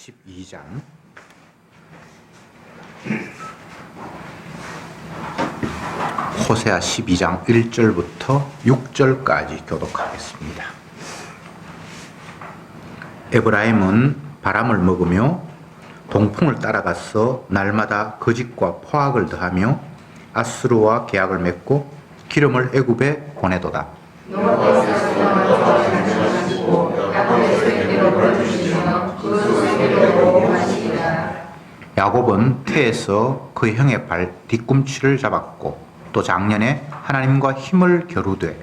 12장 호세아 12장 1절부터 6절까지 교독하겠습니다. 에브라임은 바람을 먹으며 동풍을 따라가서 날마다 거짓과 포악을 더하며 아수르와 계약을 맺고 기름을 애굽에 보내도다. 야곱은 태에서 그 형의 발 뒤꿈치를 잡았고 또 작년에 하나님과 힘을 겨루되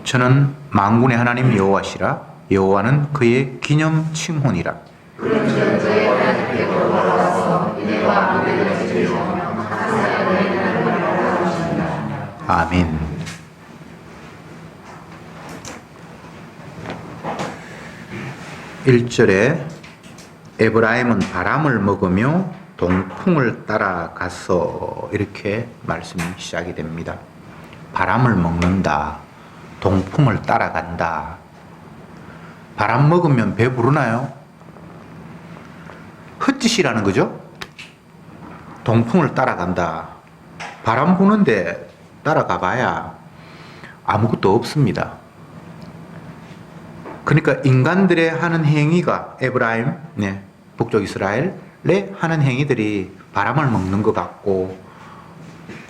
저는 만군의 하나님 여호와시라. 여호와는 그의 기념 칭혼이라. 아멘. 1절에 에브라임은 바람을 먹으며 동풍을 따라가서 이렇게 말씀이 시작이 됩니다. 바람을 먹는다. 동풍을 따라간다. 바람 먹으면 배부르나요? 헛짓이라는 거죠. 동풍을 따라간다. 바람 부는데 따라가 봐야 아무것도 없습니다. 그러니까 인간들의 하는 행위가 에브라임, 북쪽 이스라엘의 하는 행위들이 바람을 먹는 것 같고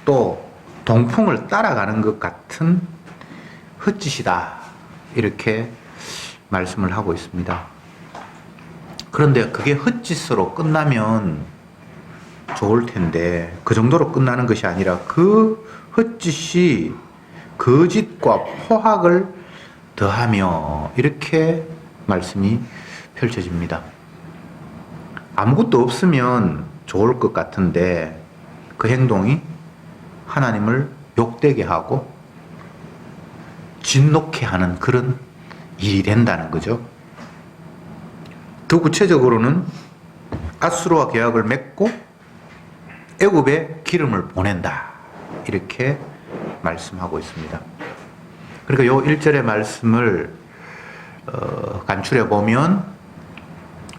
또 동풍을 따라가는 것 같은 헛짓이다. 이렇게 말씀을 하고 있습니다. 그런데 그게 헛짓으로 끝나면 좋을 텐데 그 정도로 끝나는 것이 아니라 그 헛짓이 거짓과 포악을 더하며 이렇게 말씀이 펼쳐집니다. 아무것도 없으면 좋을 것 같은데 그 행동이 하나님을 욕되게 하고 진노케 하는 그런 일이 된다는 거죠. 더 구체적으로는 아수르와 계약을 맺고 애굽에 기름을 보낸다. 이렇게 말씀하고 있습니다. 그러니까 요 1절의 말씀을 간추려 보면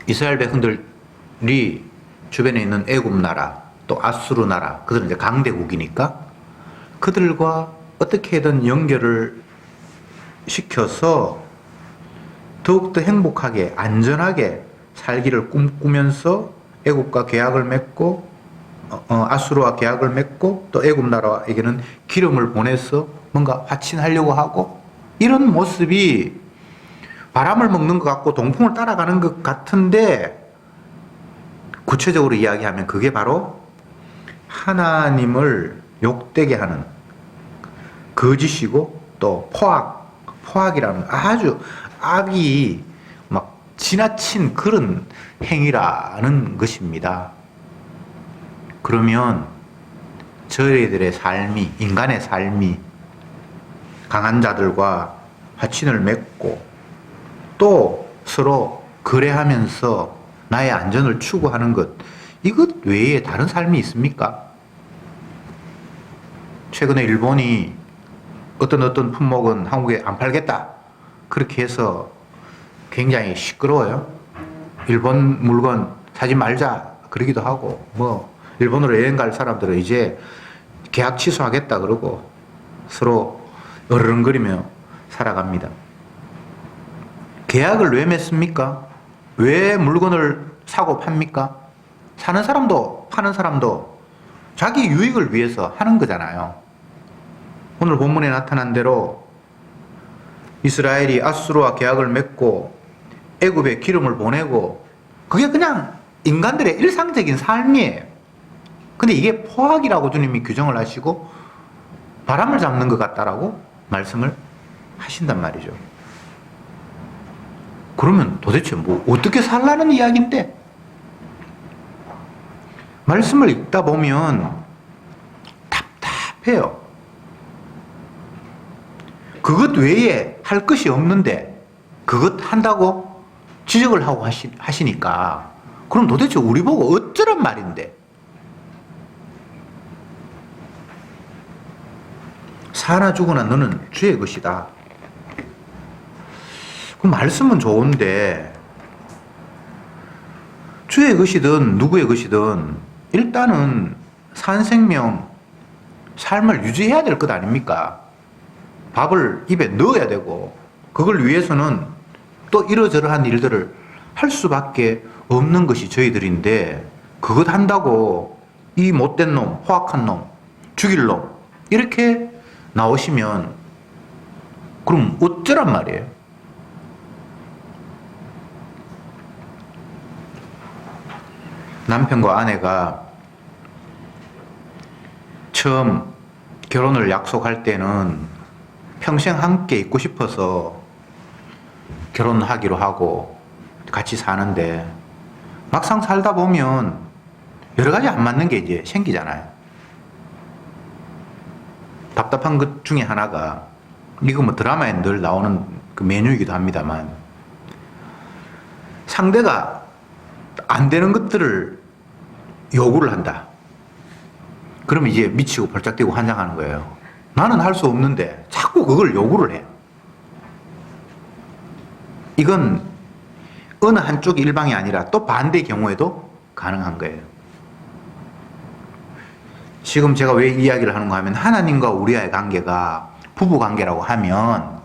이스라엘 백성들이 주변에 있는 애굽 나라 또 아수르 나라, 그들은 이제 강대국이니까 그들과 어떻게든 연결을 시켜서 더욱더 행복하게 안전하게 살기를 꿈꾸면서 애굽과 계약을 맺고 아수르와 계약을 맺고 또 애굽 나라에게는 기름을 보내서 뭔가 화친하려고 하고 이런 모습이 바람을 먹는 것 같고 동풍을 따라가는 것 같은데 구체적으로 이야기하면 그게 바로 하나님을 욕되게 하는 거짓이고 또 포악이라는 아주 악이 막 지나친 그런 행위라는 것입니다. 그러면 저희들의 삶이, 인간의 삶이 강한 자들과 화친을 맺고 또 서로 거래하면서 나의 안전을 추구하는 것, 이것 외에 다른 삶이 있습니까? 최근에 일본이 어떤 품목은 한국에 안 팔겠다. 그렇게 해서 굉장히 시끄러워요. 일본 물건 사지 말자. 그러기도 하고, 일본으로 여행 갈 사람들은 이제 계약 취소하겠다. 그러고 서로 어르렁거리며 살아갑니다. 계약을 왜 맺습니까? 왜 물건을 사고 팝니까? 사는 사람도 파는 사람도 자기 유익을 위해서 하는 거잖아요. 오늘 본문에 나타난 대로 이스라엘이 아수르와 계약을 맺고 애굽에 기름을 보내고 그게 그냥 인간들의 일상적인 삶이에요. 근데 이게 포악이라고 주님이 규정을 하시고 바람을 잡는 것 같다라고 말씀을 하신단 말이죠. 그러면 도대체 어떻게 살라는 이야기인데? 말씀을 읽다 보면 답답해요. 그것 외에 할 것이 없는데 그것 한다고 지적을 하고 하시니까 그럼 도대체 우리 보고 어쩌란 말인데? 사나 죽으나 너는 주의 것이다. 그 말씀은 좋은데 주의 것이든 누구의 것이든 일단은 산 생명, 삶을 유지해야 될 것 아닙니까? 밥을 입에 넣어야 되고 그걸 위해서는 또 이러저러한 일들을 할 수밖에 없는 것이 저희들인데 그것 한다고 이 못된 놈, 포악한 놈, 죽일 놈 이렇게 나오시면 그럼 어쩌란 말이에요? 남편과 아내가 처음 결혼을 약속할 때는 평생 함께 있고 싶어서 결혼하기로 하고 같이 사는데 막상 살다 보면 여러 가지 안 맞는 게 이제 생기잖아요. 답답한 것 중에 하나가 이거 뭐 드라마에 늘 나오는 그 메뉴이기도 합니다만 상대가 안 되는 것들을 요구를 한다. 그러면 이제 미치고 벌짝 뛰고 환장하는 거예요. 나는 할 수 없는데 자꾸 그걸 요구를 해. 이건 어느 한쪽 일방이 아니라 또 반대의 경우에도 가능한 거예요. 지금 제가 왜 이야기를 하는가 하면 하나님과 우리와의 관계가 부부 관계라고 하면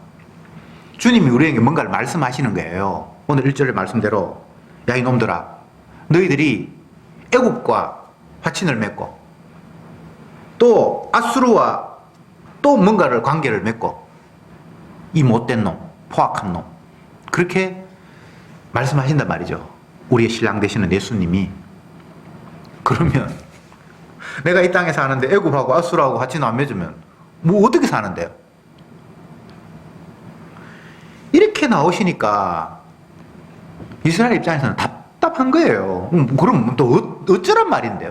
주님이 우리에게 뭔가를 말씀하시는 거예요. 오늘 1절의 말씀대로 야 이놈들아 너희들이 애굽과 화친을 맺고 또 아수르와 또 뭔가를 관계를 맺고 이 못된 놈, 포악한 놈 그렇게 말씀하신단 말이죠. 우리의 신랑 되시는 예수님이. 그러면 내가 이 땅에 사는데 애굽하고 아수르하고 화친 안 맺으면 뭐 어떻게 사는데요? 이렇게 나오시니까 이스라엘 입장에서는 답답한 거예요. 그럼 또 어쩌란 말인데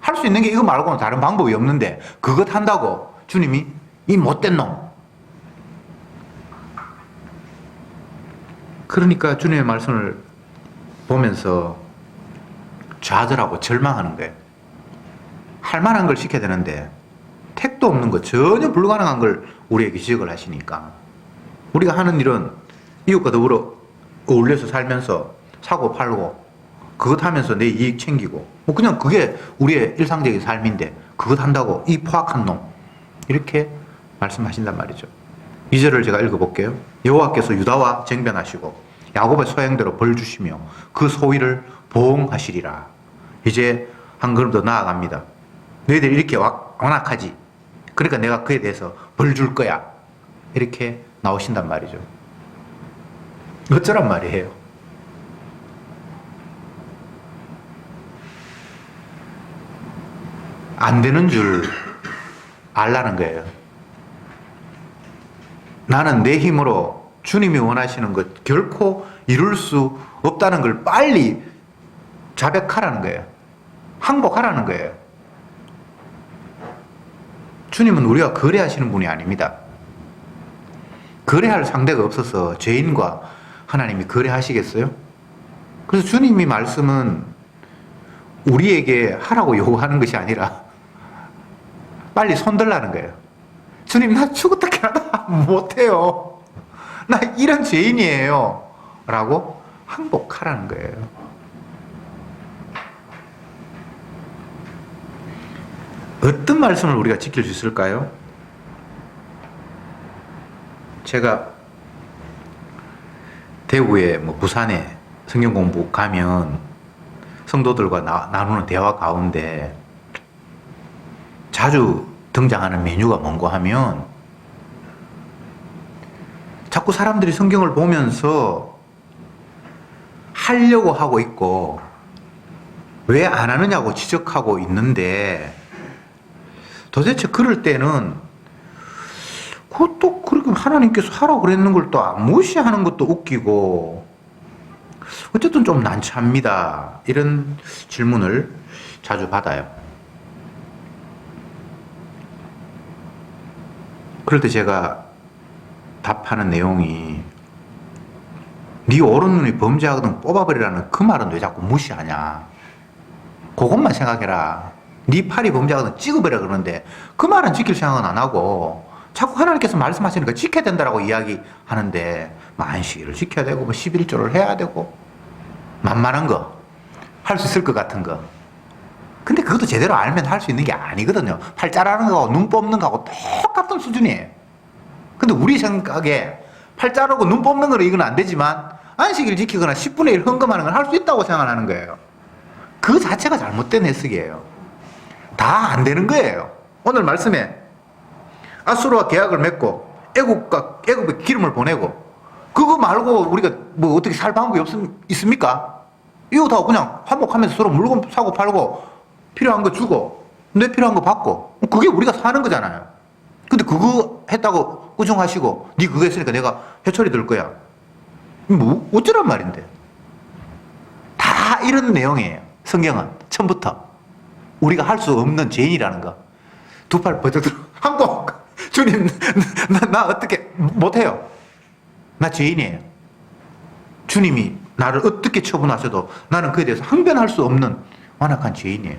할 수 있는 게 이거 말고는 다른 방법이 없는데 그것 한다고 주님이 이 못된 놈. 그러니까 주님의 말씀을 보면서 좌절하고 절망하는 거예요. 할 만한 걸 시켜야 되는데 택도 없는 거, 전혀 불가능한 걸 우리에게 지적을 하시니까 우리가 하는 일은 이웃과 더불어 어울려서 살면서 사고 팔고 그것 하면서 내 이익 챙기고 뭐 그냥 그게 우리의 일상적인 삶인데 그것 한다고 이 포악한 놈 이렇게 말씀하신단 말이죠. 2절을 제가 읽어볼게요. 여호와께서 유다와 쟁변하시고 야곱의 소행대로 벌 주시며 그 소위를 보응하시리라. 이제 한 걸음 더 나아갑니다. 너희들이 이렇게 완악하지. 그러니까 내가 그에 대해서 벌 줄 거야. 이렇게 나오신단 말이죠. 어쩌란 말이에요. 안 되는 줄 알라는 거예요. 나는 내 힘으로 주님이 원하시는 것 결코 이룰 수 없다는 걸 빨리 자백하라는 거예요. 항복하라는 거예요. 주님은 우리가 거래하시는 분이 아닙니다. 거래할 상대가 없어서 죄인과 하나님이 거래하시겠어요? 그래서 주님이 말씀은 우리에게 하라고 요구하는 것이 아니라 빨리 손들라는 거예요. 주님 나 죽었다 깨어나다 못해요. 나 이런 죄인이에요. 라고 항복하라는 거예요. 어떤 말씀을 우리가 지킬 수 있을까요? 제가 대구에 부산에 성경 공부 가면 성도들과 나누는 대화 가운데 자주 등장하는 메뉴가 뭔가 하면 자꾸 사람들이 성경을 보면서 하려고 하고 있고 왜 안 하느냐고 지적하고 있는데 도대체 그럴 때는 그것도 그렇게 하나님께서 하라고 그랬는 걸 또 무시하는 것도 웃기고 어쨌든 좀 난처합니다. 이런 질문을 자주 받아요. 그럴 때 제가 답하는 내용이 네 오른 눈이 범죄하거든 뽑아버리라는 그 말은 왜 자꾸 무시하냐. 그것만 생각해라. 네 팔이 범죄하거든 찍어버려 그러는데 그 말은 지킬 생각은 안 하고 자꾸 하나님께서 말씀하시니까 지켜야 된다라고 이야기하는데 뭐 안식일을 지켜야 되고 뭐 11조를 해야 되고 만만한 거 할 수 있을 것 같은 거. 근데 그것도 제대로 알면 할 수 있는 게 아니거든요. 팔 자르는 거하고 눈 뽑는 거하고 똑같은 수준이에요. 근데 우리 생각에 팔 자르고 눈 뽑는 거는 이건 안 되지만 안식일 지키거나 10분의 1 헌금하는 건 할 수 있다고 생각하는 거예요. 그 자체가 잘못된 해석이에요. 다 안 되는 거예요. 오늘 말씀에 아수르와 계약을 맺고 애국에 기름을 보내고 그거 말고 우리가 뭐 어떻게 살 방법이 있습니까? 이거 다 그냥 화목하면서 서로 물건 사고 팔고 필요한 거 주고 내 필요한 거 받고 그게 우리가 사는 거잖아요. 근데 그거 했다고 꾸중하시고 네 그거 했으니까 내가 회초리 들 거야. 뭐 어쩌란 말인데. 다 이런 내용이에요. 성경은 처음부터 우리가 할 수 없는 죄인이라는 거. 두 팔 버쩍 들어 항복. 주님 나 어떻게 못해요. 나 죄인이에요. 주님이 나를 어떻게 처분하셔도 나는 그에 대해서 항변할 수 없는 완악한 죄인이에요.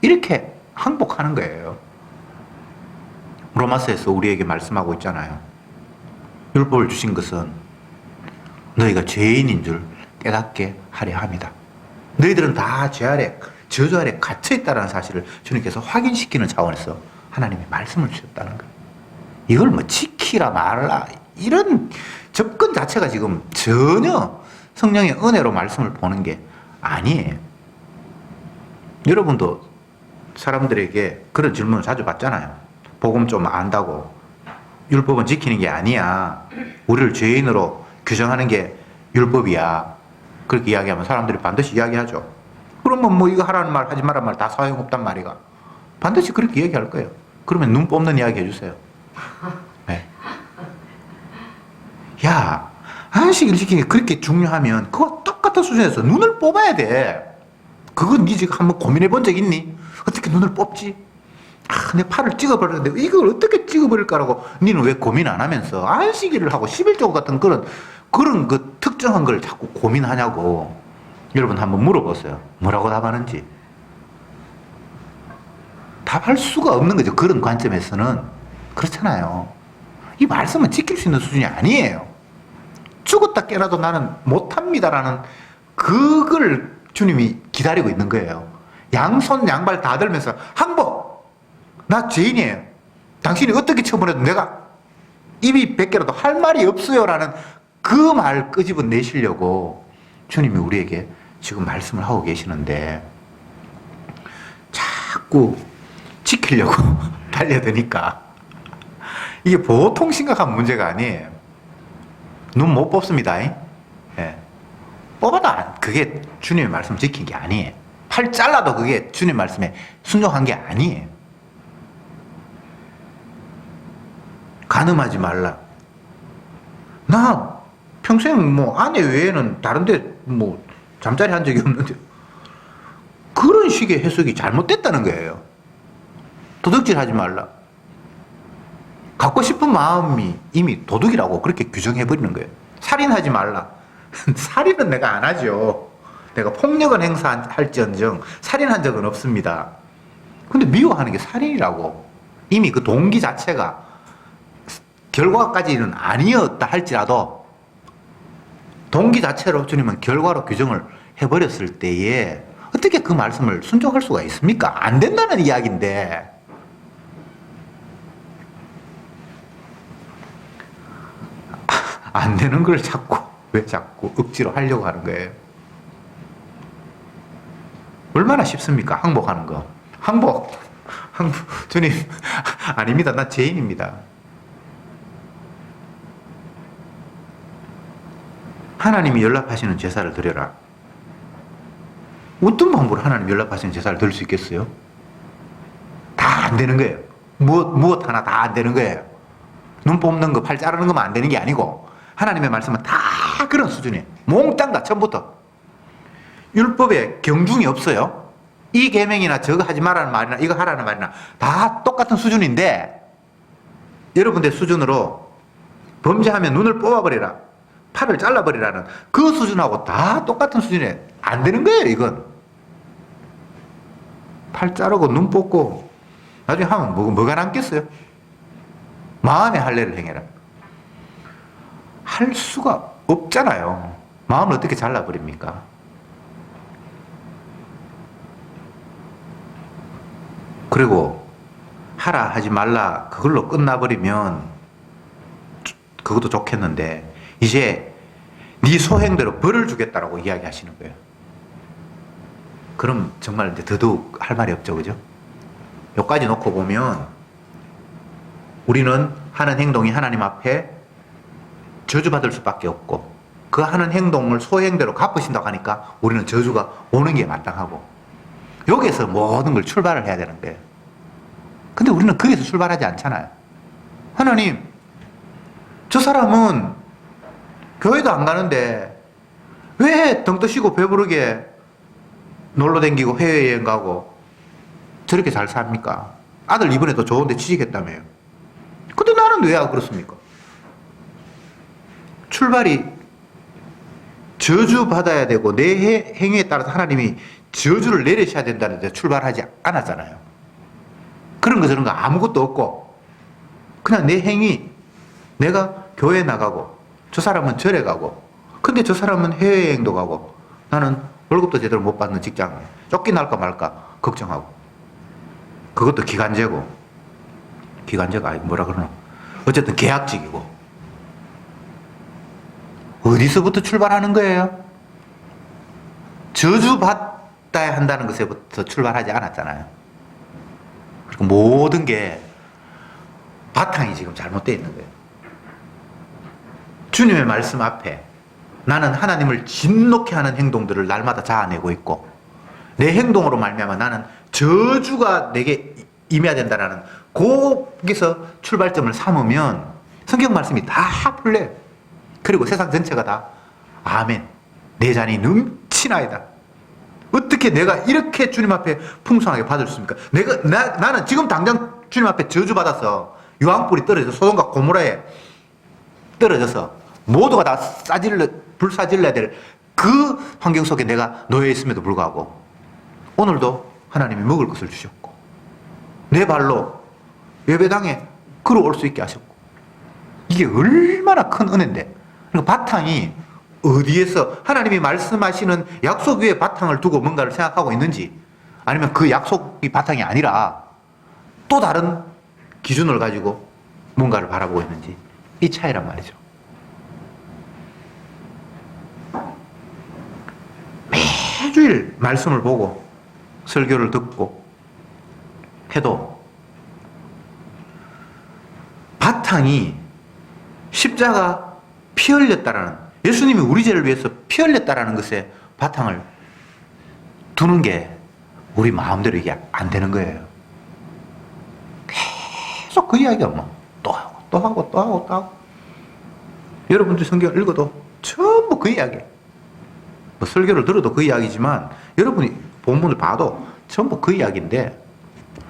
이렇게 항복하는 거예요. 로마서에서 우리에게 말씀하고 있잖아요. 율법을 주신 것은 너희가 죄인인 줄 깨닫게 하려 함이다. 너희들은 다 죄 아래, 저주 아래 갇혀 있다는 사실을 주님께서 확인시키는 차원에서 하나님이 말씀을 주셨다는 거예요. 이걸 뭐 지키라 말라 이런 접근 자체가 지금 전혀 성령의 은혜로 말씀을 보는 게 아니에요. 여러분도 사람들에게 그런 질문을 자주 받잖아요. 복음 좀 안다고 율법은 지키는 게 아니야. 우리를 죄인으로 규정하는 게 율법이야. 그렇게 이야기하면 사람들이 반드시 이야기하죠. 그러면 뭐 이거 하라는 말 하지 말라는 말 다 소용없단 말이가. 반드시 그렇게 이야기할 거예요. 그러면 눈 뽑는 이야기 해주세요. 네. 야, 안식일 지키는 게 그렇게 중요하면 그거 똑같은 수준에서 눈을 뽑아야 돼. 그건 네 지금 한번 고민해 본 적 있니? 어떻게 눈을 뽑지? 내 팔을 찍어버렸는데 이걸 어떻게 찍어버릴까라고 니는 왜 고민 안 하면서 안식일을 하고 11조 같은 그런 그 특정한 걸 자꾸 고민하냐고. 여러분 한번 물어보세요. 뭐라고 답하는지. 답할 수가 없는 거죠. 그런 관점에서는. 그렇잖아요. 이 말씀은 지킬 수 있는 수준이 아니에요. 죽었다 깨라도 나는 못합니다라는 그걸 주님이 기다리고 있는 거예요. 양손 양발 다 들면서 항복! 나 죄인이에요. 당신이 어떻게 처분해도 내가 입이 100개라도 할 말이 없어요 라는 그 말 끄집어내시려고 주님이 우리에게 지금 말씀을 하고 계시는데 자꾸 지키려고 달려드니까 이게 보통 심각한 문제가 아니에요. 눈 못 뽑습니다. 예. 뽑아도 그게 주님의 말씀 지킨 게 아니에요. 팔 잘라도 그게 주님 말씀에 순종한 게 아니에요. 간음하지 말라. 나 평생 뭐 아내 외에는 다른데 뭐 잠자리 한 적이 없는데 그런 식의 해석이 잘못됐다는 거예요. 도둑질 하지 말라. 갖고 싶은 마음이 이미 도둑이라고 그렇게 규정해버리는 거예요. 살인하지 말라. 살인은 내가 안 하죠. 내가 폭력은 행사할지언정 살인한 적은 없습니다. 근데 미워하는 게 살인이라고. 이미 그 동기 자체가 결과까지는 아니었다 할지라도 동기 자체로 주님은 결과로 규정을 해버렸을 때에 어떻게 그 말씀을 순종할 수가 있습니까? 안 된다는 이야기인데. 안 되는 걸 왜 자꾸 억지로 하려고 하는 거예요? 얼마나 쉽습니까? 항복하는 거. 항복. 주님, 아닙니다. 나 죄인입니다. 하나님이 연락하시는 제사를 드려라. 어떤 방법으로 하나님 연락하시는 제사를 드릴 수 있겠어요? 다 안 되는 거예요. 무엇 하나 다 안 되는 거예요. 눈 뽑는 거, 팔 자르는 것만 안 되는 게 아니고 하나님의 말씀은 다 그런 수준이에요. 몽땅 다 처음부터. 율법에 경중이 없어요. 이 계명이나 저거 하지 말라는 말이나 이거 하라는 말이나 다 똑같은 수준인데 여러분들 수준으로 범죄하면 눈을 뽑아버리라. 팔을 잘라버리라는 그 수준하고 다 똑같은 수준에 안 되는 거예요, 이건. 팔 자르고 눈 뽑고 나중에 하면 뭐가 남겠어요? 마음의 할례를 행해라. 할 수가 없잖아요. 마음을 어떻게 잘라버립니까? 그리고 하라 하지 말라 그걸로 끝나버리면 그것도 좋겠는데 이제 네 소행대로 벌을 주겠다라고 이야기하시는 거예요. 그럼 정말 이제 더더욱 할 말이 없죠, 그죠? 여기까지 놓고 보면 우리는 하는 행동이 하나님 앞에 저주받을 수밖에 없고 그 하는 행동을 소행대로 갚으신다고 하니까 우리는 저주가 오는 게 마땅하고 여기에서 모든 걸 출발을 해야 되는 거예요. 근데 우리는 거기서 출발하지 않잖아요. 하나님, 저 사람은 교회도 안 가는데 왜 등 뜨시고 배부르게 놀러 다니고 해외여행 가고 저렇게 잘 삽니까? 아들 이번에 또 좋은 데 취직했다며요. 근데 나는 왜 그렇습니까? 출발이 저주받아야 되고 내 행위에 따라서 하나님이 저주를 내리셔야 된다는 데 출발하지 않았잖아요. 그런 거 저런 거 아무것도 없고 그냥 내 행위, 내가 교회 나가고 저 사람은 절에 가고 근데 저 사람은 해외여행도 가고 나는 월급도 제대로 못 받는 직장에 쫓겨날까 말까 걱정하고 그것도 기간제고 기간제가 아니 뭐라 그러나 어쨌든 계약직이고 어디서부터 출발하는 거예요? 저주받아야 한다는 것에부터 출발하지 않았잖아요. 그리고 모든 게 바탕이 지금 잘못되어 있는 거예요. 주님의 말씀 앞에 나는 하나님을 진노케 하는 행동들을 날마다 자아내고 있고 내 행동으로 말미암아 나는 저주가 내게 임해야 된다는 거기서 출발점을 삼으면 성경 말씀이 다 풀려요. 그리고 세상 전체가 다 아멘 내 잔이 넘치나이다. 어떻게 내가 이렇게 주님 앞에 풍성하게 받을 수 있습니까? 나는 지금 당장 주님 앞에 저주받아서 유황불이 떨어져서 소돔과 고모라에 떨어져서 모두가 다 불사질러야 될 그 환경 속에 내가 놓여 있음에도 불구하고 오늘도 하나님이 먹을 것을 주셨고 내 발로 예배당에 걸어올 수 있게 하셨고 이게 얼마나 큰 은혜인데 그러니까 바탕이 어디에서 하나님이 말씀하시는 약속 위에 바탕을 두고 뭔가를 생각하고 있는지 아니면 그 약속이 바탕이 아니라 또 다른 기준을 가지고 뭔가를 바라보고 있는지 이 차이란 말이죠. 매주일 말씀을 보고 설교를 듣고 해도 바탕이 십자가 피 흘렸다라는 예수님이 우리 죄를 위해서 피 흘렸다라는 것에 바탕을 두는 게 우리 마음대로 이게 안 되는 거예요. 계속 그 이야기가 또 하고 또 하고 또 하고 또 하고 여러분들 성경을 읽어도 전부 그 이야기 뭐 설교를 들어도 그 이야기지만 여러분이 본문을 봐도 전부 그 이야기인데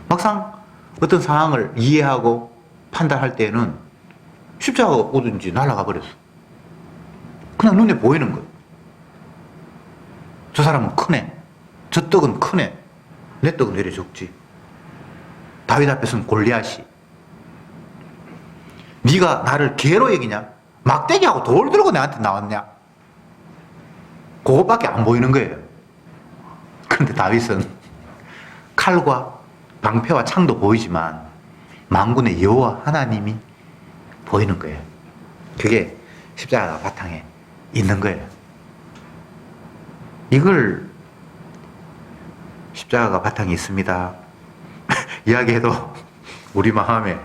막상 어떤 상황을 이해하고 판단할 때는 십자가가 오든지 날아가 버렸어. 그냥 눈에 보이는 거예요. 저 사람은 크네. 저 떡은 크네. 내 떡은 내려 적지. 다윗 앞에서는 골리앗이. 네가 나를 개로 여기냐? 막대기하고 돌 들고 내한테 나왔냐? 그것밖에 안 보이는 거예요. 그런데 다윗은 칼과 방패와 창도 보이지만 만군의 여호와 하나님이 보이는 거예요. 그게 십자가 바탕에 있는 거예요. 이걸 십자가가 바탕에 있습니다 이야기해도 우리 마음에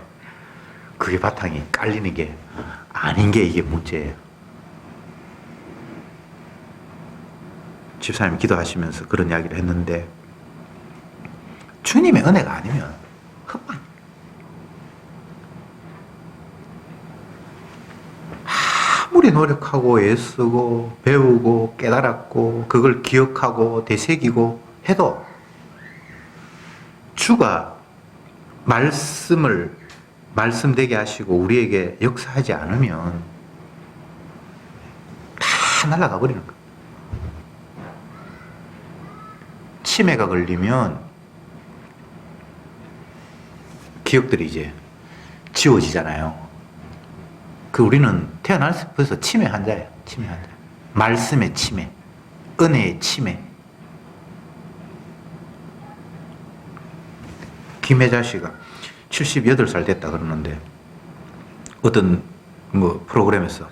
그게 바탕이 깔리는 게 아닌 게 이게 문제예요. 집사님이 기도하시면서 그런 이야기를 했는데 주님의 은혜가 아니면 헛방. 아무리 노력하고 애쓰고 배우고 깨달았고 그걸 기억하고 되새기고 해도 주가 말씀되게 하시고 우리에게 역사하지 않으면 다 날아가 버리는 거예요. 치매가 걸리면 기억들이 이제 지워지잖아요. 그 우리는 태어나서 치매 환자예요. 치매 환자. 말씀의 치매, 은혜의 치매. 김혜자 씨가 78살 됐다 그러는데 어떤 뭐 프로그램에서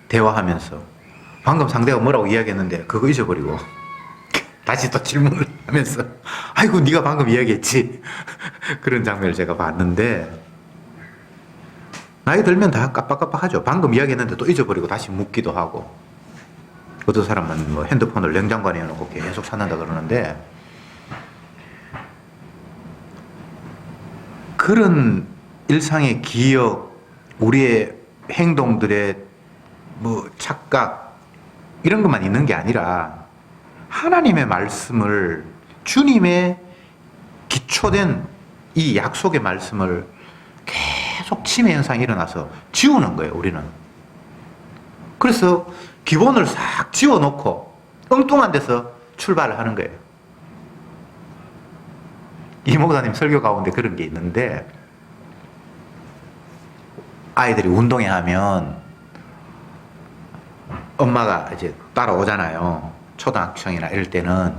대화하면서 방금 상대가 뭐라고 이야기했는데 그거 잊어버리고 다시 또 질문을 하면서 아이고 네가 방금 이야기했지 그런 장면을 제가 봤는데 나이 들면 다 깜빡깜빡하죠. 방금 이야기했는데 또 잊어버리고 다시 묻기도 하고 어떤 사람은 뭐 핸드폰을 냉장고 안에 넣고 계속 찾는다 그러는데 그런 일상의 기억, 우리의 행동들의 뭐 착각 이런 것만 있는 게 아니라 하나님의 말씀을 주님의 기초된 이 약속의 말씀을 계속 치매 현상이 일어나서 지우는 거예요, 우리는. 그래서 기본을 싹 지워놓고 엉뚱한 데서 출발을 하는 거예요. 이 목사님 설교 가운데 그런 게 있는데 아이들이 운동회 하면 엄마가 이제 따라오잖아요. 초등학생이나 이럴 때는.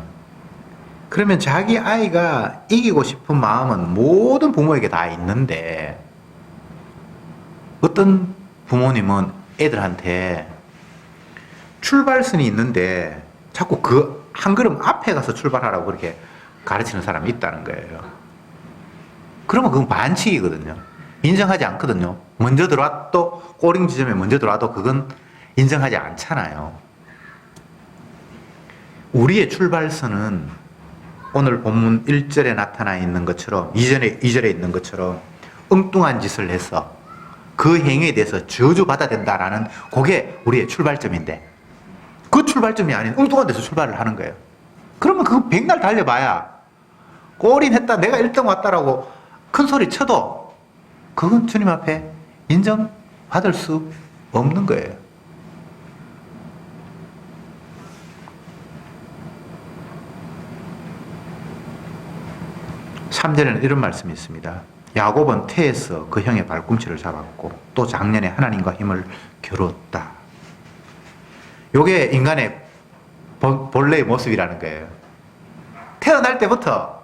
그러면 자기 아이가 이기고 싶은 마음은 모든 부모에게 다 있는데 어떤 부모님은 애들한테 출발선이 있는데 자꾸 그 한 걸음 앞에 가서 출발하라고 그렇게 가르치는 사람이 있다는 거예요. 그러면 그건 반칙이거든요. 인정하지 않거든요. 먼저 들어와도 꼬링 지점에 먼저 들어와도 그건 인정하지 않잖아요. 우리의 출발선은 오늘 본문 1절에 나타나 있는 것처럼 2절에 있는 것처럼 엉뚱한 짓을 해서 그 행위에 대해서 저주받아야 된다라는 그게 우리의 출발점인데 그 출발점이 아닌 엉뚱한 데서 출발을 하는 거예요. 그러면 그거 백날 달려봐야 골인했다 내가 1등 왔다라고 큰 소리 쳐도 그건 주님 앞에 인정받을 수 없는 거예요. 3절에는 이런 말씀이 있습니다. 야곱은 태에서 그 형의 발꿈치를 잡았고 또 작년에 하나님과 힘을 겨루었다. 요게 인간의 본래의 모습이라는 거예요. 태어날 때부터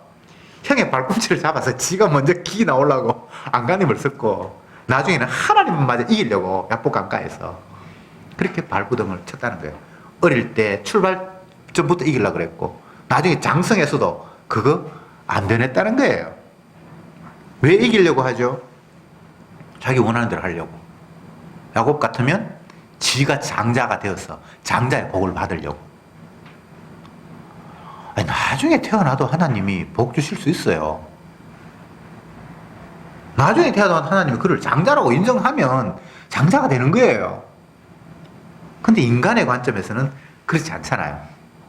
형의 발꿈치를 잡아서 지가 먼저 기 나오려고 안간힘을 썼고 나중에는 하나님마저 이기려고 약복강가에서 그렇게 발부둥을 쳤다는 거예요. 어릴 때 출발점부터 이기려고 그랬고 나중에 장성에서도 그거 안 되냈다는 거예요. 왜 이기려고 하죠? 자기 원하는 대로 하려고. 야곱 같으면 지가 장자가 되어서 장자의 복을 받으려고. 아니, 나중에 태어나도 하나님이 복 주실 수 있어요. 나중에 태어나도 하나님이 그를 장자라고 인정하면 장자가 되는 거예요. 근데 인간의 관점에서는 그렇지 않잖아요.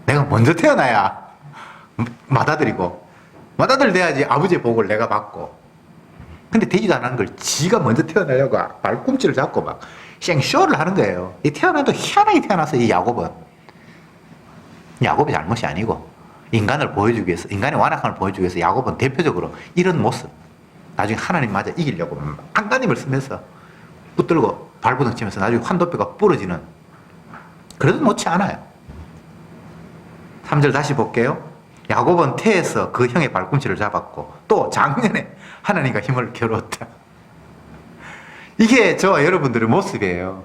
내가 먼저 태어나야 맏아들돼야지 아버지의 복을 내가 받고. 근데 되지도 않은 걸 지가 먼저 태어나려고 발꿈치를 잡고 막 생쇼를 하는 거예요. 이 태어나도 희한하게 태어나서 이 야곱이 잘못이 아니고 인간을 보여주기 위해서, 인간의 완악함을 보여주기 위해서 야곱은 대표적으로 이런 모습. 나중에 하나님마저 이기려고 안간힘을 쓰면서 붙들고 발부둥 치면서 나중에 환도뼈가 부러지는. 그래도 놓지 않아요. 3절 다시 볼게요. 야곱은 태에서 그 형의 발꿈치를 잡았고 또 작년에 하나님과 힘을 겨루었다. 이게 저와 여러분들의 모습이에요.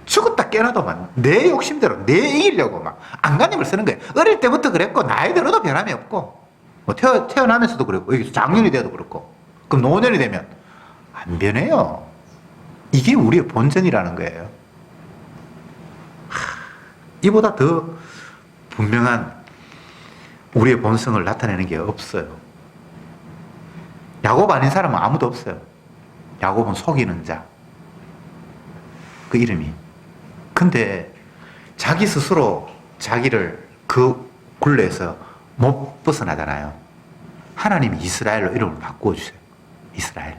죽었다 깨어나도 내 욕심대로 내 이기려고 막 안간힘을 쓰는 거예요. 어릴 때부터 그랬고 나이 들어도 변함이 없고 뭐 태어나면서도 그랬고 여기서 작년이 돼도 그렇고 그럼 노년이 되면 안 변해요. 이게 우리의 본전이라는 거예요. 이보다 더 분명한 우리의 본성을 나타내는 게 없어요. 야곱 아닌 사람은 아무도 없어요. 야곱은 속이는 자. 그 이름이. 근데 자기 스스로 자기를 그 굴레에서 못 벗어나잖아요. 하나님이 이스라엘로 이름을 바꾸어주세요. 이스라엘.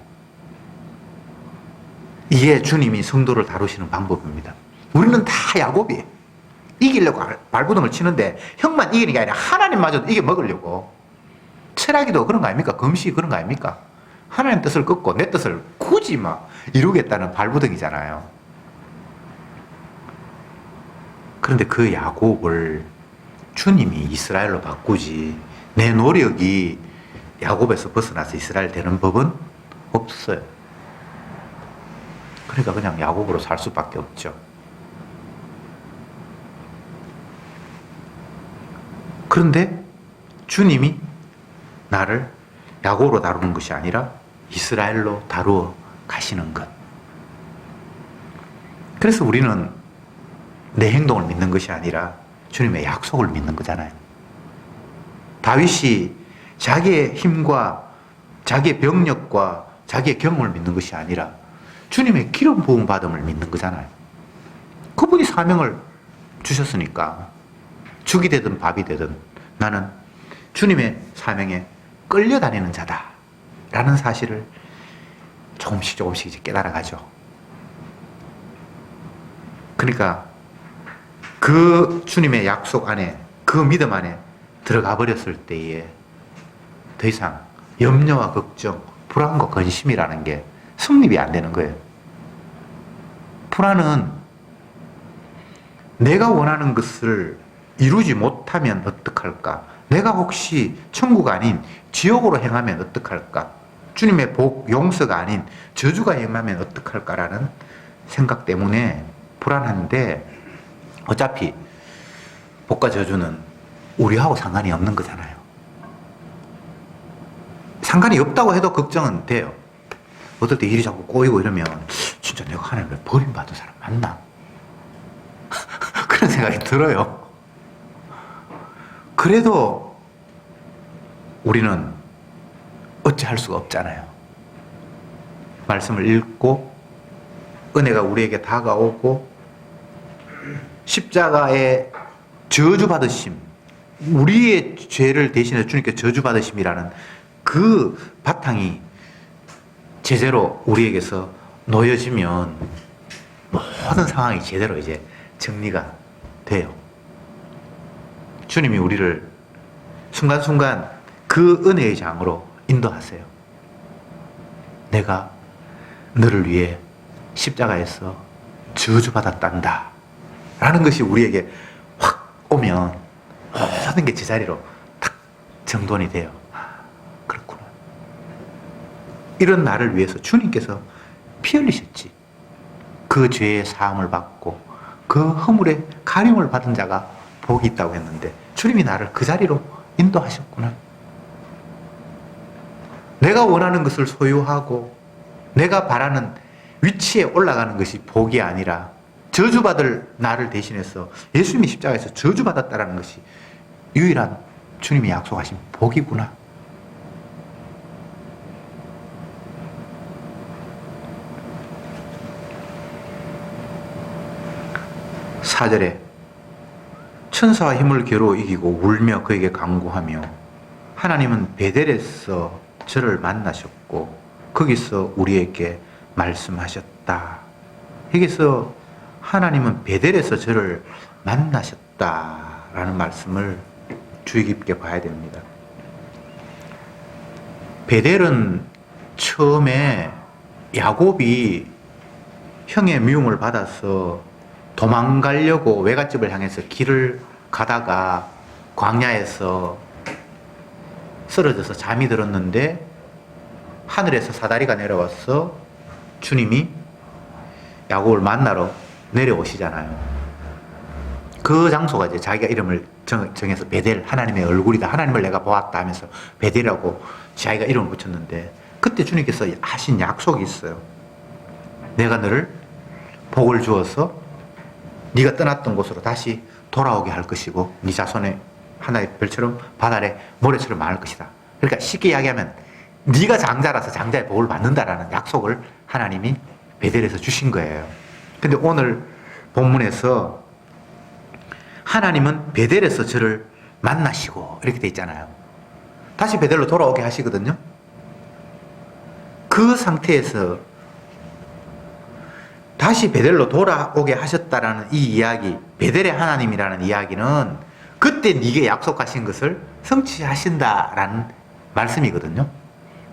이게 주님이 성도를 다루시는 방법입니다. 우리는 다 야곱이에요. 이기려고 발부둥을 치는데 형만 이기는 게 아니라 하나님마저도 이겨먹으려고. 철학이도 그런 거 아닙니까? 금식이 그런 거 아닙니까? 하나님 뜻을 꺾고 내 뜻을 굳이 막 이루겠다는 발부둥이잖아요. 그런데 그 야곱을 주님이 이스라엘로 바꾸지 내 노력이 야곱에서 벗어나서 이스라엘 되는 법은 없어요. 그러니까 그냥 야곱으로 살 수밖에 없죠. 그런데 주님이 나를 야곱으로 다루는 것이 아니라 이스라엘로 다루어 가시는 것. 그래서 우리는 내 행동을 믿는 것이 아니라 주님의 약속을 믿는 거잖아요. 다윗이 자기의 힘과 자기의 병력과 자기의 경험을 믿는 것이 아니라 주님의 기름 부음 받음을 믿는 거잖아요. 그분이 사명을 주셨으니까 죽이 되든 밥이 되든 나는 주님의 사명에 끌려다니는 자다 라는 사실을 조금씩 이제 깨달아가죠. 그러니까 그 주님의 약속 안에, 그 믿음 안에 들어가 버렸을 때에 더 이상 염려와 걱정, 불안과 근심이라는 게 성립이 안 되는 거예요. 불안은 내가 원하는 것을 이루지 못하면 어떡할까? 내가 혹시 천국 아닌 지옥으로 행하면 어떡할까? 주님의 복, 용서가 아닌 저주가 행하면 어떡할까라는 생각 때문에 불안한데 어차피 복과 저주는 우리하고 상관이 없는 거잖아요. 상관이 없다고 해도 걱정은 돼요. 어떨 때 일이 자꾸 꼬이고 이러면 진짜 내가 하나님을 버림받은 사람 맞나? 그런 생각이 들어요. 그래도 우리는 어찌할 수가 없잖아요. 말씀을 읽고 은혜가 우리에게 다가오고 십자가의 저주받으심, 우리의 죄를 대신해 주님께 저주받으심이라는 그 바탕이 제대로 우리에게서 놓여지면 모든 상황이 제대로 이제 정리가 돼요. 주님이 우리를 순간순간 그 은혜의 장으로 인도하세요. 내가 너를 위해 십자가에서 저주받았단다 라는 것이 우리에게 확 오면 모든 게 제자리로 탁 정돈이 돼요. 그렇구나. 이런 나를 위해서 주님께서 피 흘리셨지. 그 죄의 사함을 받고 그 허물의 가림을 받은 자가 복이 있다고 했는데 주님이 나를 그 자리로 인도하셨구나. 내가 원하는 것을 소유하고 내가 바라는 위치에 올라가는 것이 복이 아니라 저주받을 나를 대신해서 예수님이 십자가에서 저주받았다는 것이 유일한 주님이 약속하신 복이구나. 4절에 천사와 힘을 겨루 이기고 울며 그에게 간구하며 하나님은 베델에서 저를 만나셨고 거기서 우리에게 말씀하셨다. 여기서 하나님은 베델에서 저를 만나셨다라는 말씀을 주의 깊게 봐야 됩니다. 베델은 처음에 야곱이 형의 미움을 받아서 도망가려고 외갓집을 향해서 길을 가다가 광야에서 쓰러져서 잠이 들었는데 하늘에서 사다리가 내려와서 주님이 야곱을 만나러 내려오시잖아요. 그 장소가 이제 자기가 이름을 정해서 베델, 하나님의 얼굴이다, 하나님을 내가 보았다 하면서 베델이라고 자기가 이름을 붙였는데 그때 주님께서 하신 약속이 있어요. 내가 너를 복을 주어서 네가 떠났던 곳으로 다시 돌아오게 할 것이고 네 자손의 하나의 별처럼 바다 아래 모래처럼 많을 것이다. 그러니까 쉽게 이야기하면 네가 장자라서 장자의 복을 받는다라는 약속을 하나님이 베델에서 주신 거예요. 근데 오늘 본문에서 하나님은 베델에서 저를 만나시고 이렇게 돼 있잖아요. 다시 베델로 돌아오게 하시거든요. 그 상태에서 다시 베델로 돌아오게 하셨다라는 이 이야기, 베델의 하나님이라는 이야기는 그때 네게 약속하신 것을 성취하신다라는 말씀이거든요.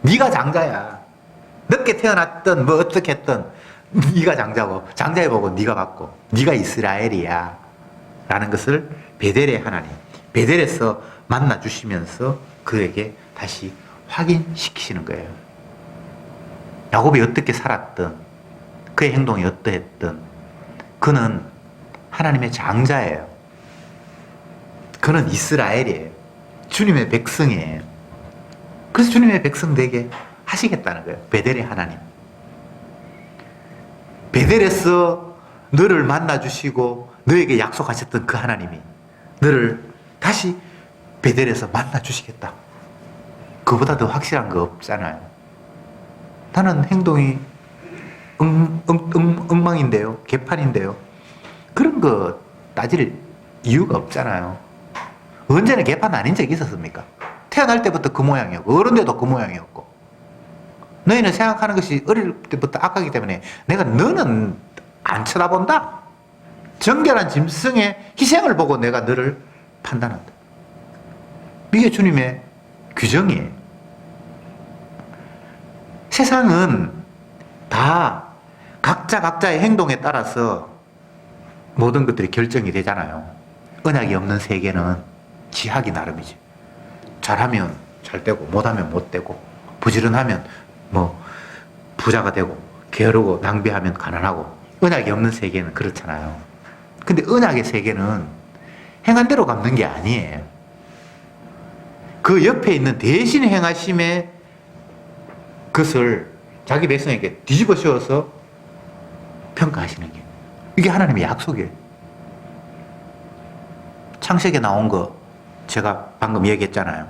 네가 장자야. 늦게 태어났든 뭐 어떻게 했든 네가 장자고 장자의 복은 네가 받고 네가 이스라엘이야 라는 것을 베델의 하나님, 베델에서 만나 주시면서 그에게 다시 확인시키시는 거예요. 야곱이 어떻게 살았든 그의 행동이 어떠했든 그는 하나님의 장자예요. 그는 이스라엘이에요. 주님의 백성이에요. 그래서 주님의 백성 되게 하시겠다는 거예요. 베델의 하나님. 베델에서 너를 만나주시고 너에게 약속하셨던 그 하나님이 너를 다시 베델에서 만나주시겠다. 그보다 더 확실한 거 없잖아요. 나는 행동이 엉망인데요. 개판인데요. 그런 거 따질 이유가 없잖아요. 언제나 개판 아닌 적이 있었습니까? 태어날 때부터 그 모양이었고 어른데도 그 모양이었고 너희는 생각하는 것이 어릴 때부터 악하기 때문에 내가 너는 안 쳐다본다. 정결한 짐승의 희생을 보고 내가 너를 판단한다. 이게 주님의 규정이에요. 세상은 다 각자의 행동에 따라서 모든 것들이 결정이 되잖아요. 언약이 없는 세계는 지하기 나름이지. 잘하면 잘 되고 못하면 못 되고 부지런하면 뭐 부자가 되고 게으르고 낭비하면 가난하고 언약이 없는 세계는 그렇잖아요. 근데 언약의 세계는 행한 대로 갚는 게 아니에요. 그 옆에 있는 대신 행하심의 것을 자기 백성에게 뒤집어 씌워서 평가하시는 게 이게 하나님의 약속이에요. 창세기에 나온 거 제가 방금 얘기했잖아요.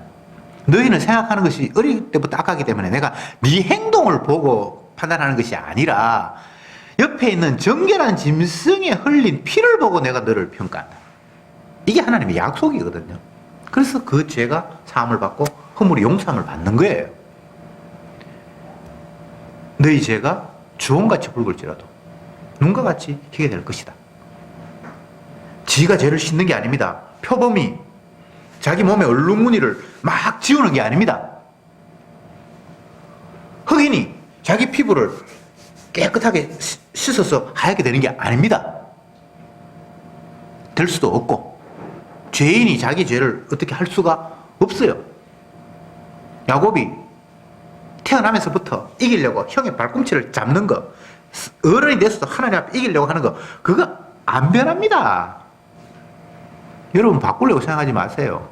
너희는 생각하는 것이 어릴 때부터 악하기 때문에 내가 네 행동을 보고 판단하는 것이 아니라 옆에 있는 정결한 짐승에 흘린 피를 보고 내가 너를 평가한다. 이게 하나님의 약속이거든요. 그래서 그 죄가 사함을 받고 허물이 용서함을 받는 거예요. 너희 죄가 주홍같이 붉을지라도 눈과 같이 희게 될 것이다. 지가 죄를 씻는 게 아닙니다. 표범이 자기 몸에 얼룩무늬를 막 지우는 게 아닙니다. 흑인이 자기 피부를 깨끗하게 씻어서 하얗게 되는 게 아닙니다. 될 수도 없고 죄인이 자기 죄를 어떻게 할 수가 없어요. 야곱이 태어나면서부터 이기려고 형의 발꿈치를 잡는 거, 어른이 돼서도 하나님 앞에 이기려고 하는 거, 그거 안 변합니다. 여러분 바꾸려고 생각하지 마세요.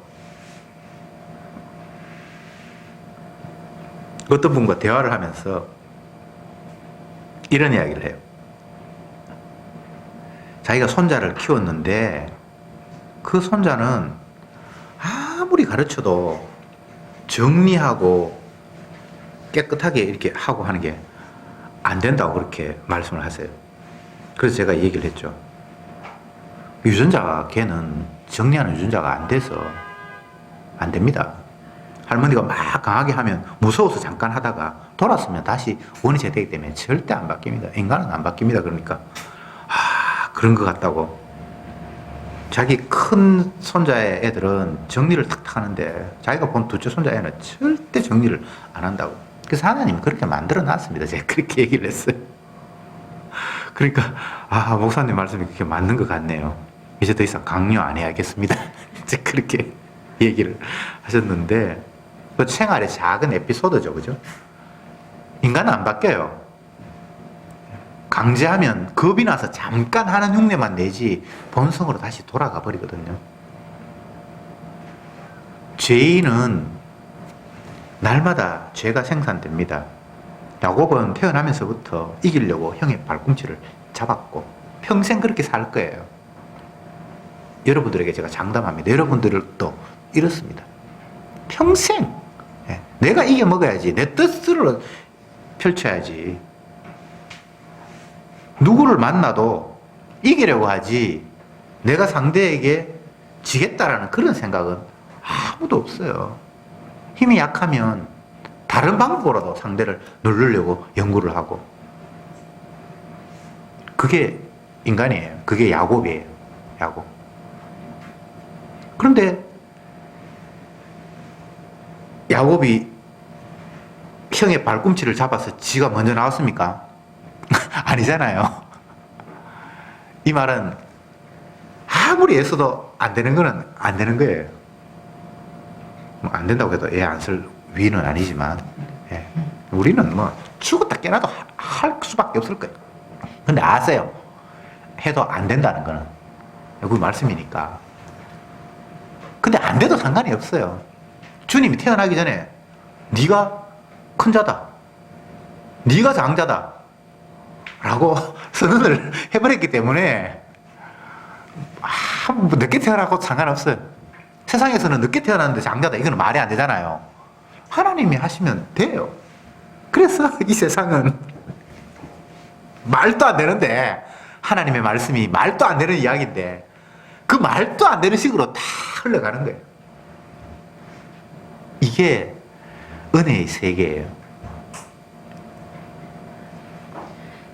어떤 분과 대화를 하면서 이런 이야기를 해요. 자기가 손자를 키웠는데 그 손자는 아무리 가르쳐도 정리하고 깨끗하게 이렇게 하고 하는 게 안 된다고 그렇게 말씀을 하세요. 그래서 제가 얘기를 했죠. 유전자가 걔는 정리하는 유전자가 안 돼서 안 됩니다. 할머니가 막 강하게 하면 무서워서 잠깐 하다가 돌았으면 다시 원이 제되기 때문에 절대 안 바뀝니다. 인간은 안 바뀝니다. 그러니까 그런 것 같다고. 자기 큰 손자의 애들은 정리를 탁탁 하는데 자기가 본 둘째 손자 애는 절대 정리를 안 한다고. 그래서 하나님이 그렇게 만들어 놨습니다. 제가 그렇게 얘기를 했어요. 그러니까 목사님 말씀이 그렇게 맞는 것 같네요. 이제 더 이상 강요 안 해야겠습니다. 이제 그렇게 얘기를 하셨는데 그 생활의 작은 에피소드죠. 그죠? 인간은 안 바뀌어요. 강제하면 겁이 나서 잠깐 하는 흉내만 내지 본성으로 다시 돌아가 버리거든요. 죄인은 날마다 죄가 생산됩니다. 야곱은 태어나면서부터 이기려고 형의 발꿈치를 잡았고 평생 그렇게 살 거예요. 여러분들에게 제가 장담합니다. 여러분들도 이렇습니다. 평생 내가 이겨 먹어야지. 내 뜻을 펼쳐야지. 누구를 만나도 이기려고 하지 내가 상대에게 지겠다라는 그런 생각은 아무도 없어요. 힘이 약하면 다른 방법으로도 상대를 누르려고 연구를 하고 그게 인간이에요. 그게 야곱이에요. 야곱. 그런데 야곱이 형의 발꿈치를 잡아서 지가 먼저 나왔습니까? 아니잖아요. 이 말은 아무리 애써도 안 되는 거는 안 되는 거예요. 뭐 안 된다고 해도 애 안 쓸 위는 아니지만, 예. 우리는 뭐 죽었다 깨나도 할 수밖에 없을 거예요. 근데 아세요? 해도 안 된다는 거는 그 말씀이니까. 근데 안 돼도 상관이 없어요. 주님이 태어나기 전에 네가 큰 자다, 네가 장자다 라고 선언을 해버렸기 때문에 뭐 늦게 태어나고 상관없어요. 세상에서는 늦게 태어났는데 장자다, 이거는 말이 안 되잖아요. 하나님이 하시면 돼요. 그래서 이 세상은 말도 안 되는데, 하나님의 말씀이 말도 안 되는 이야기인데 그 말도 안 되는 식으로 다 흘러가는 거예요. 이게 은혜의 세계예요.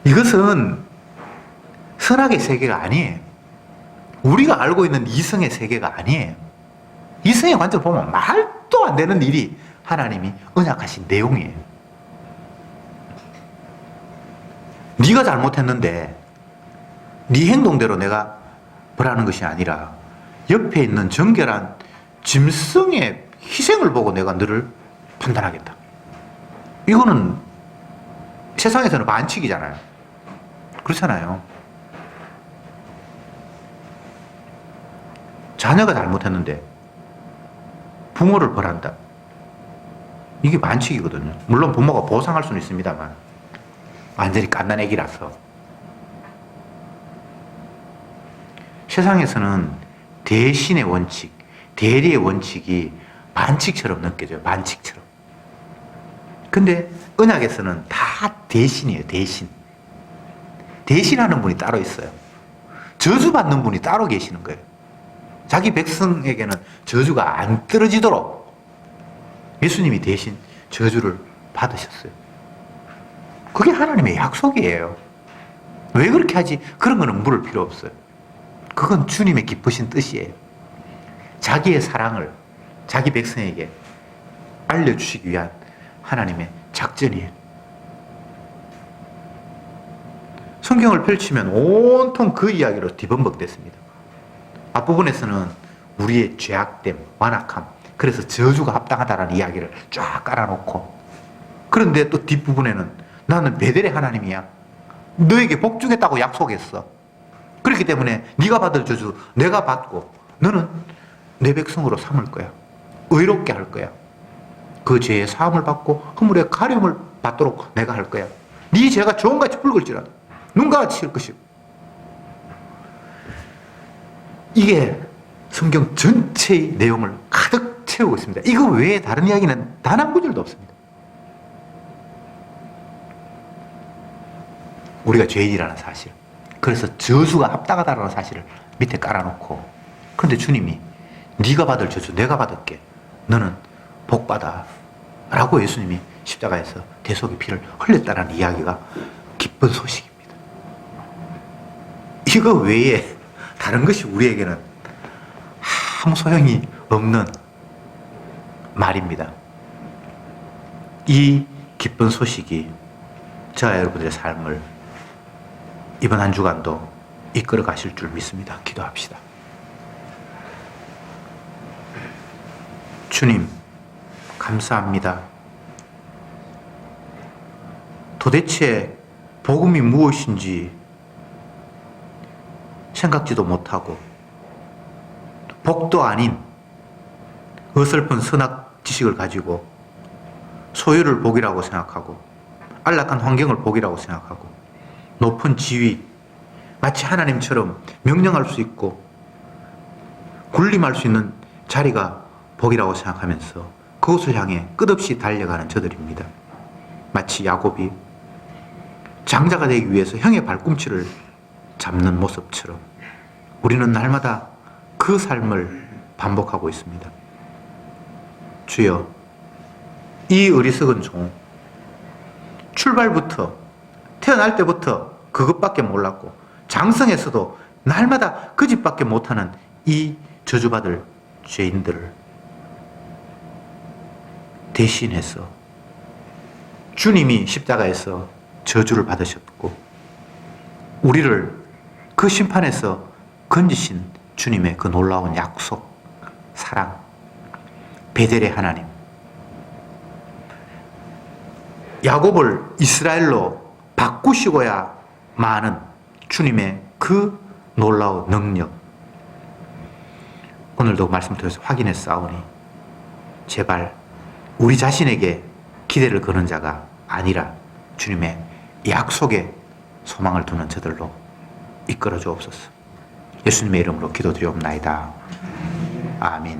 이것은 선악의 세계가 아니에요. 우리가 알고 있는 이성의 세계가 아니에요. 이성의 관점을 보면 말도 안 되는 일이 하나님이 언약하신 내용이에요. 네가 잘못했는데 네 행동대로 내가 벌하는 것이 아니라 옆에 있는 정결한 짐승의 희생을 보고 내가 너를 판단하겠다. 이거는 세상에서는 반칙이잖아요. 그렇잖아요. 자녀가 잘못했는데 부모를 벌한다. 이게 반칙이거든요. 물론 부모가 보상할 수는 있습니다만 완전히 갓난 애기라서. 세상에서는 대신의 원칙, 대리의 원칙이 반칙처럼 느껴져요. 반칙처럼. 근데 언약에서는 다 대신이에요. 대신. 대신하는 분이 따로 있어요. 저주받는 분이 따로 계시는 거예요. 자기 백성에게는 저주가 안 떨어지도록 예수님이 대신 저주를 받으셨어요. 그게 하나님의 약속이에요. 왜 그렇게 하지? 그런 거는 물을 필요 없어요. 그건 주님의 기쁘신 뜻이에요. 자기의 사랑을 자기 백성에게 알려주시기 위한 하나님의 작전이에요. 성경을 펼치면 온통 그 이야기로 뒤범벅됐습니다. 앞부분에서는 우리의 죄악됨, 완악함, 그래서 저주가 합당하다라는 이야기를 쫙 깔아놓고, 그런데 또 뒷부분에는 나는 베델의 하나님이야. 너에게 복 주겠다고 약속했어. 그렇기 때문에 네가 받을 저주 내가 받고 너는 내 백성으로 삼을 거야. 의롭게 할 거야. 그 죄의 사함을 받고 허물의 가림을 받도록 내가 할 거야. 네 죄가 주홍같이 붉을지라도 눈과 같이 칠 것이고. 이게 성경 전체의 내용을 가득 채우고 있습니다. 이거 외에 다른 이야기는 단 한 구절도 없습니다. 우리가 죄인이라는 사실, 그래서 저주가 합당하다는 사실을 밑에 깔아놓고, 그런데 주님이 네가 받을 저주 내가 받을게, 너는 복받아 라고 예수님이 십자가에서 대속의 피를 흘렸다는 이야기가 기쁜 소식입니다. 이거 외에 다른 것이 우리에게는 아무 소용이 없는 말입니다. 이 기쁜 소식이 저와 여러분들의 삶을 이번 한 주간도 이끌어 가실 줄 믿습니다. 기도합시다. 주님, 감사합니다. 도대체 복음이 무엇인지 생각지도 못하고, 복도 아닌 어설픈 선악 지식을 가지고 소유를 복이라고 생각하고, 안락한 환경을 복이라고 생각하고, 높은 지위, 마치 하나님처럼 명령할 수 있고 군림할 수 있는 자리가 복이라고 생각하면서 그것을 향해 끝없이 달려가는 저들입니다. 마치 야곱이 장자가 되기 위해서 형의 발꿈치를 잡는 모습처럼 우리는 날마다 그 삶을 반복하고 있습니다. 주여, 이 어리석은 종, 출발부터 태어날 때부터 그것밖에 몰랐고 장성에서도 날마다 그 짓밖에 못하는 이 저주받을 죄인들을 대신해서 주님이 십자가에서 저주를 받으셨고 우리를 그 심판에서 건지신 주님의 그 놀라운 약속, 사랑, 베델의 하나님, 야곱을 이스라엘로 바꾸시고야 마는 주님의 그 놀라운 능력, 오늘도 말씀 드려서 확인해 싸우니 제발 우리 자신에게 기대를 거는 자가 아니라 주님의 약속에 소망을 두는 저들로 이끌어 주옵소서. 예수님의 이름으로 기도드리옵나이다. 아멘.